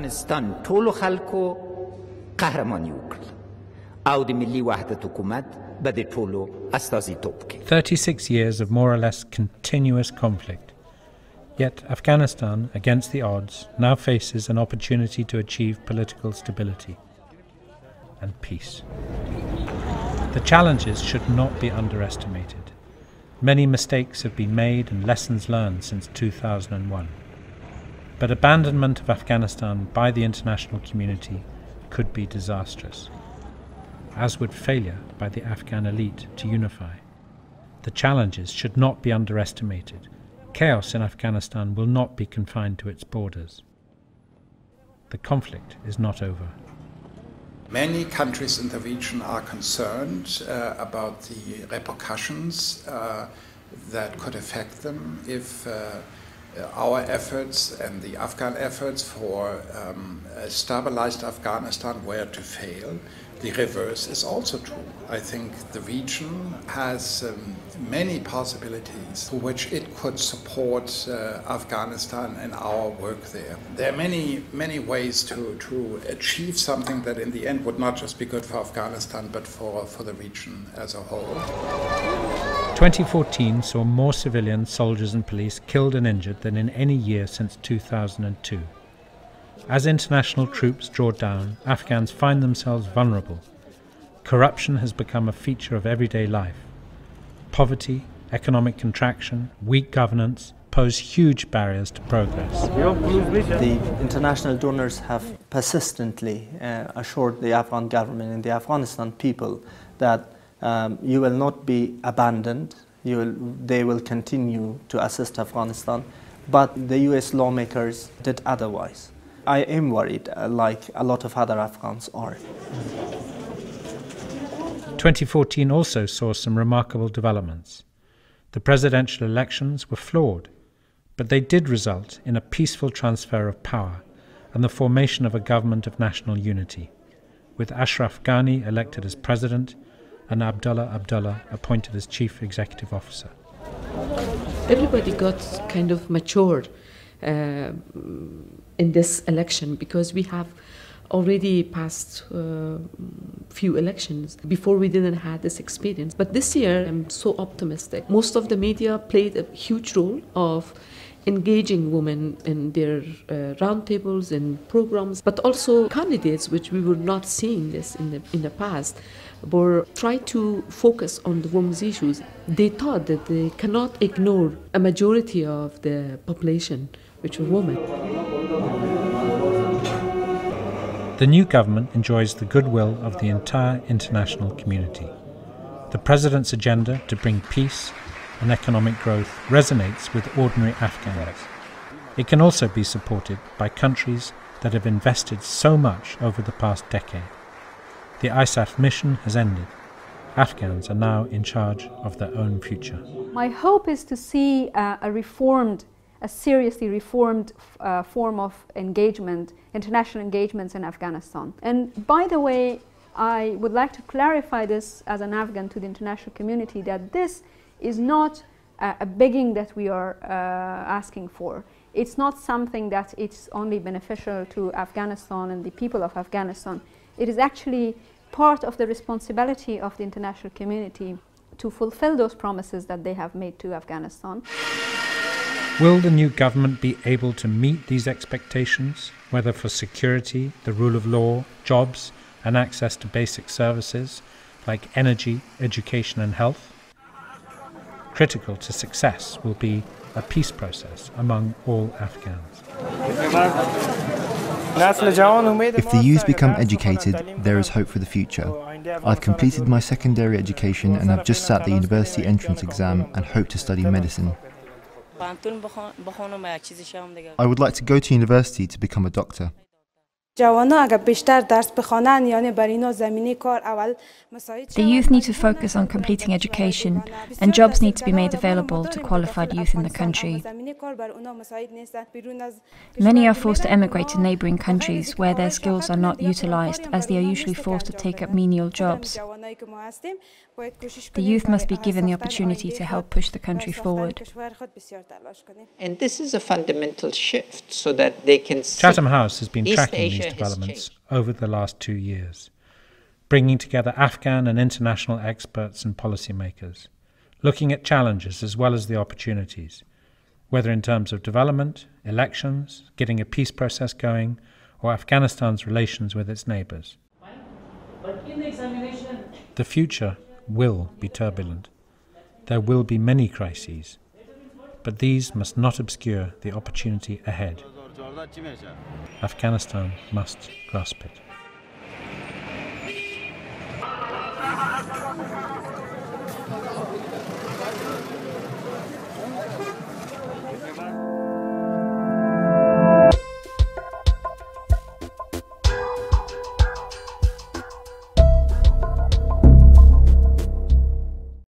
افغانستان ټولو خلکو قهرماني وکړه او د ملي وحدت حکومت به د ټولو استازیتوب کوي. 36 years of more or less continuous conflict. Yet Afghanistan, against the odds, now faces an opportunity to achieve political stability and peace. The challenges should not be underestimated. Many mistakes have been made and lessons learned since 2001. But abandonment of Afghanistan by the international community could be disastrous, as would failure by the Afghan elite to unify. The challenges should not be underestimated. Chaos in Afghanistan will not be confined to its borders. The conflict is not over. Many countries in the region are concerned about the repercussions that could affect them if our efforts and the Afghan efforts for a stabilized Afghanistan were to fail. The reverse is also true. I think the region has many possibilities for which it could support Afghanistan and our work there. There are many ways to achieve something that in the end would not just be good for Afghanistan but for the region as a whole. 2014 saw more civilians, soldiers and police killed and injured than in any year since 2002. As international troops draw down, Afghans find themselves vulnerable. Corruption has become a feature of everyday life. Poverty, economic contraction, weak governance pose huge barriers to progress. The international donors have persistently assured the Afghan government and the Afghanistan people that you will not be abandoned, they will continue to assist Afghanistan, but the US lawmakers did otherwise. I am worried, like a lot of other Afghans are. 2014 also saw some remarkable developments. The presidential elections were flawed, but they did result in a peaceful transfer of power and the formation of a government of national unity, with Ashraf Ghani elected as president and Abdullah appointed as chief executive officer. Everybody got kind of matured in this election because we have already passed few elections. Before we didn't have this experience. But this year I'm so optimistic. Most of the media played a huge role of engaging women in their roundtables and programs, but also candidates, which we were not seeing this in the past, were trying to focus on the women's issues. They thought that they cannot ignore a majority of the population, which were women. The new government enjoys the goodwill of the entire international community. The president's agenda to bring peace and economic growth resonates with ordinary Afghans. It can also be supported by countries that have invested so much over the past decade. The ISAF mission has ended. Afghans are now in charge of their own future. My hope is to see a seriously reformed form of engagement, international engagements in Afghanistan. And by the way, I would like to clarify this as an Afghan to the international community, that this is not a begging that we are asking for. It's not something that it's only beneficial to Afghanistan and the people of Afghanistan. It is actually part of the responsibility of the international community to fulfill those promises that they have made to Afghanistan. Will the new government be able to meet these expectations, whether for security, the rule of law, jobs, and access to basic services like energy, education, and health? Critical to success will be a peace process among all Afghans. If the youth become educated, there is hope for the future. I've completed my secondary education and have just sat the university entrance exam and hope to study medicine. I would like to go to university to become a doctor. The youth need to focus on completing education, and jobs need to be made available to qualified youth in the country. Many are forced to emigrate to neighbouring countries where their skills are not utilised, as they are usually forced to take up menial jobs. The youth must be given the opportunity to help push the country forward. And this is a fundamental shift so that they can see. Chatham House has been tracking these developments over the last 2 years, bringing together Afghan and international experts and policymakers, looking at challenges as well as the opportunities, whether in terms of development, elections, getting a peace process going, or Afghanistan's relations with its neighbours. The future will be turbulent. There will be many crises, but these must not obscure the opportunity ahead. Afghanistan must grasp it.